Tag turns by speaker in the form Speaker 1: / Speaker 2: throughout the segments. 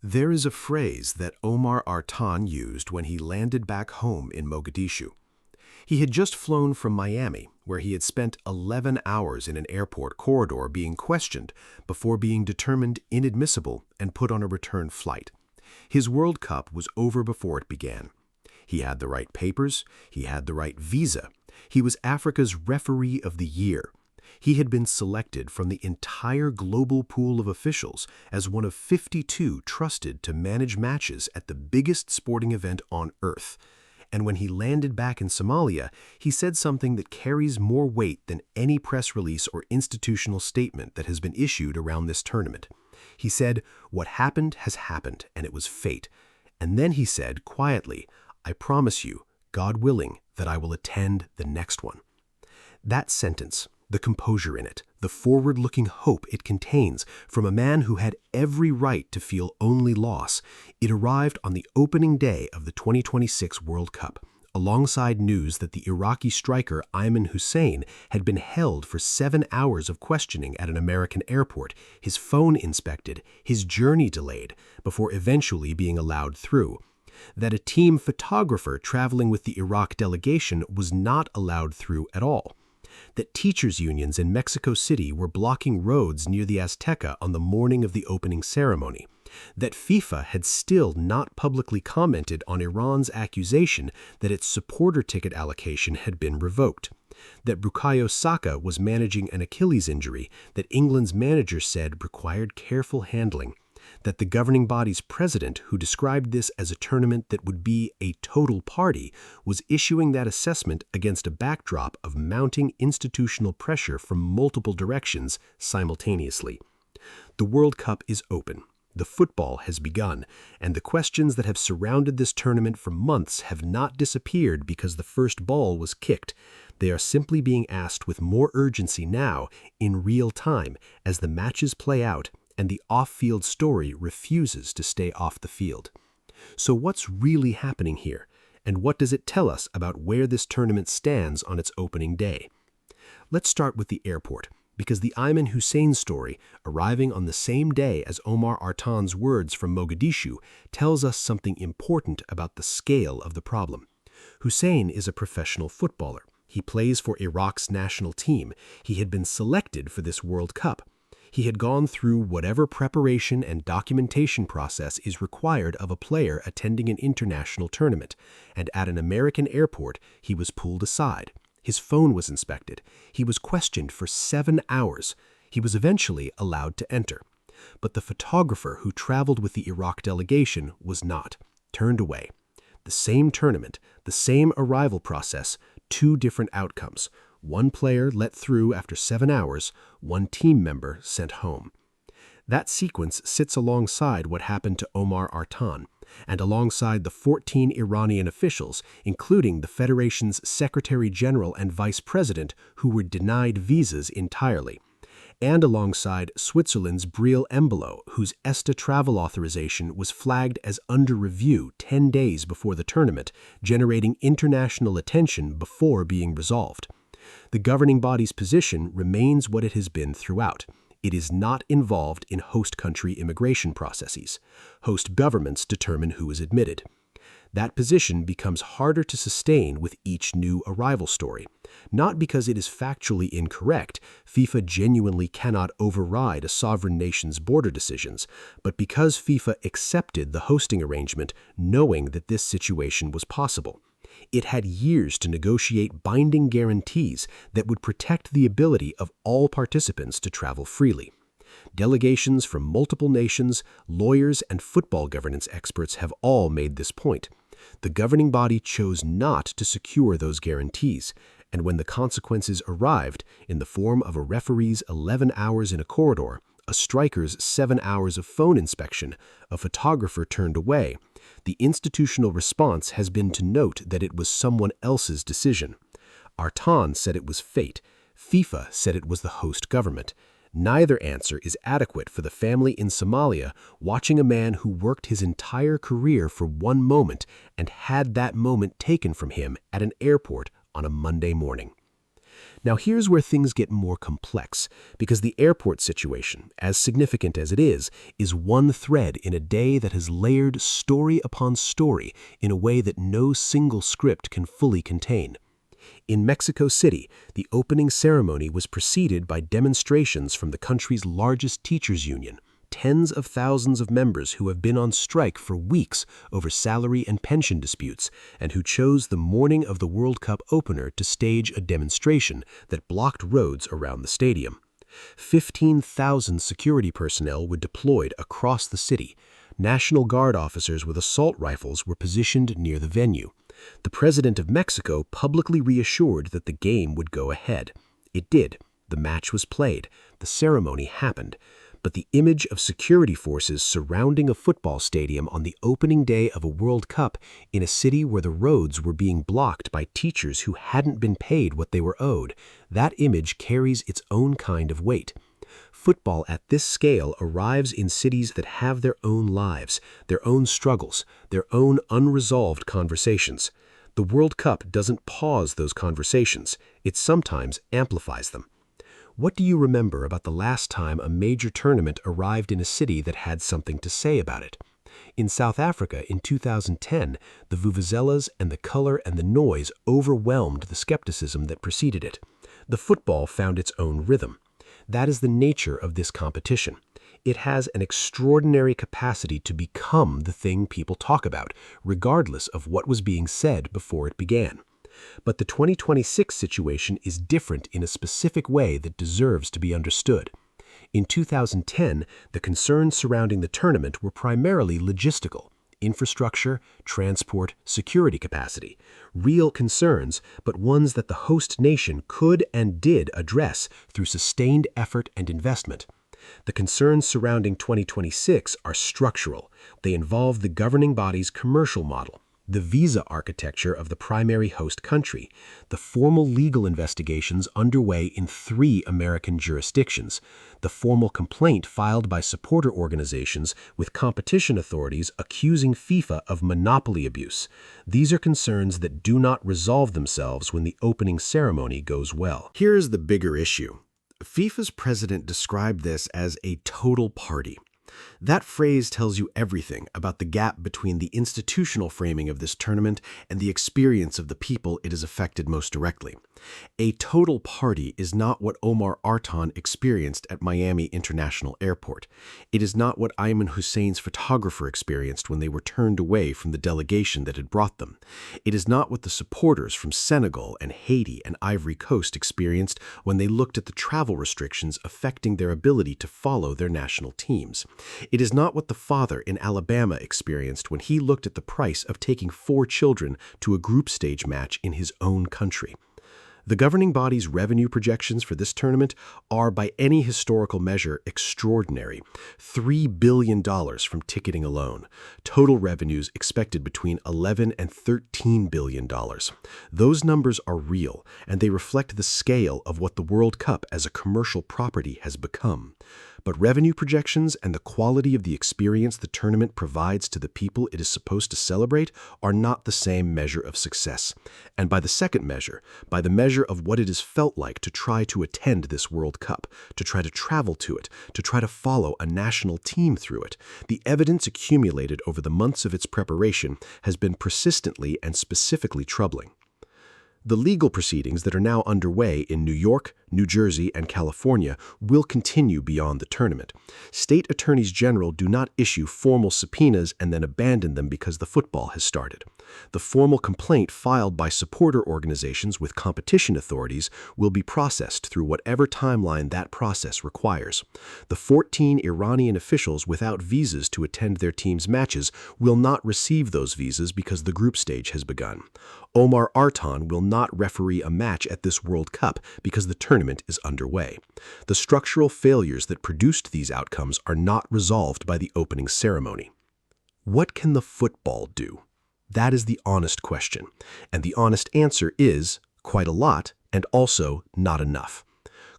Speaker 1: There is a phrase that Omar Artan used when he landed back home in Mogadishu. He had just flown from Miami, where he had spent 11 hours in an airport corridor being questioned before being determined inadmissible and put on a return flight. His World Cup was over before it began. He had the right papers, he had the right visa, he was Africa's referee of the year. He had been selected from the entire global pool of officials as one of 52 trusted to manage matches at the biggest sporting event on earth. And when he landed back in Somalia, he said something that carries more weight than any press release or institutional statement that has been issued around this tournament. He said, "What happened has happened, and it was fate." And then he said, quietly, "I promise you, God willing, that I will attend the next one." That sentence, the composure in it, the forward-looking hope it contains from a man who had every right to feel only loss, it arrived on the opening day of the 2026 World Cup, alongside news that the Iraqi striker Ayman Hussein had been held for 7 hours of questioning at an American airport, his phone inspected, his journey delayed, before eventually being allowed through. That a team photographer traveling with the Iraq delegation was not allowed through at all. That teachers' unions in Mexico City were blocking roads near the Azteca on the morning of the opening ceremony. That FIFA had still not publicly commented on Iran's accusation that its supporter ticket allocation had been revoked. That Bukayo Saka was managing an Achilles injury that England's manager said required careful handling. That the governing body's president, who described this as a tournament that would be a total party, was issuing that assessment against a backdrop of mounting institutional pressure from multiple directions simultaneously. The World Cup is open. The football has begun, and the questions that have surrounded this tournament for months have not disappeared because the first ball was kicked. They are simply being asked with more urgency now, in real time, as the matches play out and the off-field story refuses to stay off the field. So what's really happening here, and what does it tell us about where this tournament stands on its opening day? Let's start with the airport, because the Ayman Hussein story, arriving on the same day as Omar Artan's words from Mogadishu, tells us something important about the scale of the problem. Hussein is a professional footballer. He plays for Iraq's national team. He had been selected for this World Cup. He had gone through whatever preparation and documentation process is required of a player attending an international tournament, and at an American airport, he was pulled aside. His phone was inspected. He was questioned for 7 hours. He was eventually allowed to enter. But the photographer who traveled with the Iraq delegation was not, turned away. The same tournament, the same arrival process, 2 different outcomes. One player let through after 7 hours, one team member sent home. That sequence sits alongside what happened to Omar Artan, and alongside the 14 Iranian officials, including the Federation's Secretary General and Vice President, who were denied visas entirely, and alongside Switzerland's Brielle Embolo, whose ESTA travel authorization was flagged as under review 10 days before the tournament, generating international attention before being resolved. The governing body's position remains what it has been throughout. It is not involved in host country immigration processes. Host governments determine who is admitted. That position becomes harder to sustain with each new arrival story. Not because it is factually incorrect, FIFA genuinely cannot override a sovereign nation's border decisions, but because FIFA accepted the hosting arrangement knowing that this situation was possible. It had years to negotiate binding guarantees that would protect the ability of all participants to travel freely. Delegations from multiple nations, lawyers, and football governance experts have all made this point. The governing body chose not to secure those guarantees, and when the consequences arrived in the form of a referee's 11 hours in a corridor, a striker's 7 hours of phone inspection, a photographer turned away, the institutional response has been to note that it was someone else's decision. Artan said it was fate. FIFA said it was the host government. Neither answer is adequate for the family in Somalia watching a man who worked his entire career for one moment and had that moment taken from him at an airport on a Monday morning. Now here's where things get more complex, because the airport situation, as significant as it is one thread in a day that has layered story upon story in a way that no single script can fully contain. In Mexico City, the opening ceremony was preceded by demonstrations from the country's largest teachers' union, tens of thousands of members who have been on strike for weeks over salary and pension disputes, and who chose the morning of the World Cup opener to stage a demonstration that blocked roads around the stadium. 15,000 security personnel were deployed across the city. National Guard officers with assault rifles were positioned near the venue. The president of Mexico publicly reassured that the game would go ahead. It did. The match was played. The ceremony happened. But the image of security forces surrounding a football stadium on the opening day of a World Cup in a city where the roads were being blocked by teachers who hadn't been paid what they were owed, that image carries its own kind of weight. Football at this scale arrives in cities that have their own lives, their own struggles, their own unresolved conversations. The World Cup doesn't pause those conversations, it sometimes amplifies them. What do you remember about the last time a major tournament arrived in a city that had something to say about it? In South Africa in 2010, the vuvuzelas and the color and the noise overwhelmed the skepticism that preceded it. The football found its own rhythm. That is the nature of this competition. It has an extraordinary capacity to become the thing people talk about, regardless of what was being said before it began. But the 2026 situation is different in a specific way that deserves to be understood. In 2010, the concerns surrounding the tournament were primarily logistical: infrastructure, transport, security capacity. Real concerns, but ones that the host nation could and did address through sustained effort and investment. The concerns surrounding 2026 are structural. They involve the governing body's commercial model, the visa architecture of the primary host country, the formal legal investigations underway in 3 American jurisdictions, the formal complaint filed by supporter organizations with competition authorities accusing FIFA of monopoly abuse. These are concerns that do not resolve themselves when the opening ceremony goes well. Here is the bigger issue. FIFA's president described this as a total party. That phrase tells you everything about the gap between the institutional framing of this tournament and the experience of the people it has affected most directly. A total party is not what Omar Artan experienced at Miami International Airport. It is not what Ayman Hussein's photographer experienced when they were turned away from the delegation that had brought them. It is not what the supporters from Senegal and Haiti and Ivory Coast experienced when they looked at the travel restrictions affecting their ability to follow their national teams. It is not what the father in Alabama experienced when he looked at the price of taking 4 children to a group stage match in his own country. The governing body's revenue projections for this tournament are, by any historical measure, extraordinary. $3 billion from ticketing alone. Total revenues expected between $11 and $13 billion. Those numbers are real, and they reflect the scale of what the World Cup as a commercial property has become. But revenue projections and the quality of the experience the tournament provides to the people it is supposed to celebrate are not the same measure of success. And by the second measure, by the measure of what it has felt like to try to attend this World Cup, to try to travel to it, to try to follow a national team through it, the evidence accumulated over the months of its preparation has been persistently and specifically troubling. The legal proceedings that are now underway in New York, New Jersey, and California will continue beyond the tournament. State attorneys general do not issue formal subpoenas and then abandon them because the football has started. The formal complaint filed by supporter organizations with competition authorities will be processed through whatever timeline that process requires. The 14 Iranian officials without visas to attend their team's matches will not receive those visas because the group stage has begun. Omar Artan will not referee a match at this World Cup because the tournament is underway. The structural failures that produced these outcomes are not resolved by the opening ceremony. What can the football do? That is the honest question, and the honest answer is quite a lot and also not enough.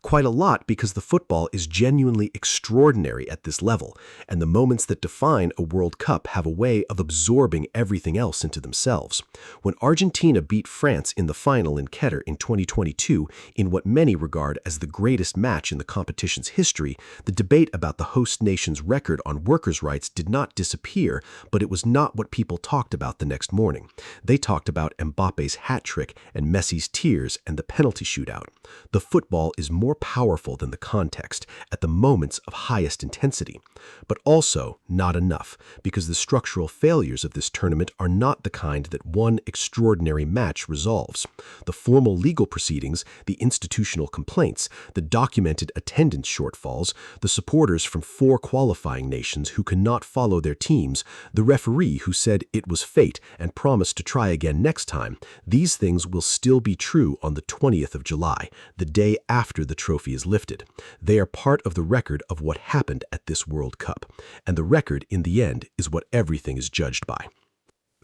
Speaker 1: Quite a lot because the football is genuinely extraordinary at this level, and the moments that define a World Cup have a way of absorbing everything else into themselves. When Argentina beat France in the final in Qatar in 2022, in what many regard as the greatest match in the competition's history, the debate about the host nation's record on workers' rights did not disappear, but it was not what people talked about the next morning. They talked about Mbappe's hat trick and Messi's tears and the penalty shootout. The football is more powerful than the context at the moments of highest intensity. But also not enough, because the structural failures of this tournament are not the kind that one extraordinary match resolves. The formal legal proceedings, the institutional complaints, the documented attendance shortfalls, the supporters from 4 qualifying nations who cannot follow their teams, the referee who said it was fate and promised to try again next time, these things will still be true on the 20th of July, the day after the trophy is lifted. They are part of the record of what happened at this World Cup, and the record, in the end, is what everything is judged by.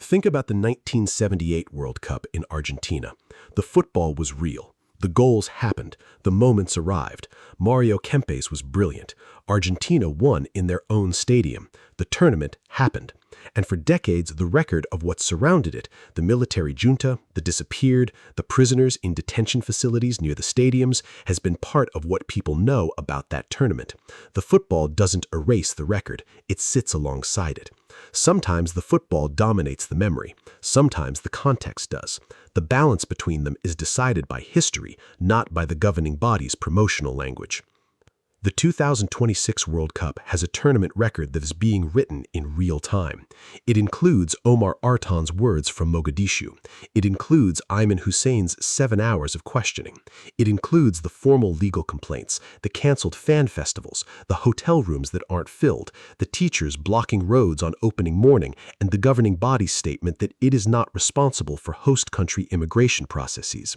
Speaker 1: Think about the 1978 World Cup in Argentina. The football was real. The goals happened. The moments arrived. Mario Kempes was brilliant. Argentina won in their own stadium. The tournament happened. And for decades, the record of what surrounded it, the military junta, the disappeared, the prisoners in detention facilities near the stadiums, has been part of what people know about that tournament. The football doesn't erase the record. It sits alongside it. Sometimes the football dominates the memory. Sometimes the context does. The balance between them is decided by history, not by the governing body's promotional language. The 2026 World Cup has a tournament record that is being written in real time. It includes Omar Artan's words from Mogadishu. It includes Ayman Hussein's 7 hours of questioning. It includes the formal legal complaints, the canceled fan festivals, the hotel rooms that aren't filled, the teachers blocking roads on opening morning, and the governing body's statement that it is not responsible for host country immigration processes.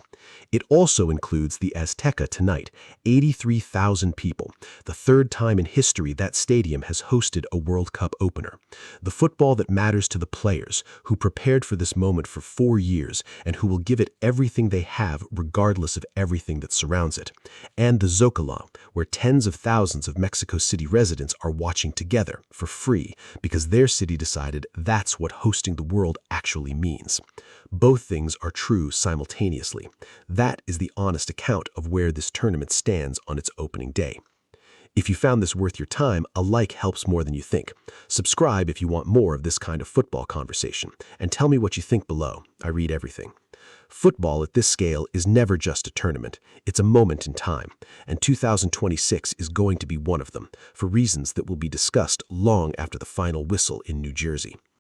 Speaker 1: It also includes the Azteca tonight, 83,000 people. The 3rd time in history that stadium has hosted a World Cup opener. The football that matters to the players, who prepared for this moment for 4 years and who will give it everything they have regardless of everything that surrounds it. And the Zocalo, where tens of thousands of Mexico City residents are watching together for free because their city decided that's what hosting the world actually means. Both things are true simultaneously. That is the honest account of where this tournament stands on its opening day. If you found this worth your time, a like helps more than you think. Subscribe if you want more of this kind of football conversation, and tell me what you think below. I read everything. Football at this scale is never just a tournament. It's a moment in time, and 2026 is going to be one of them, for reasons that will be discussed long after the final whistle in New Jersey.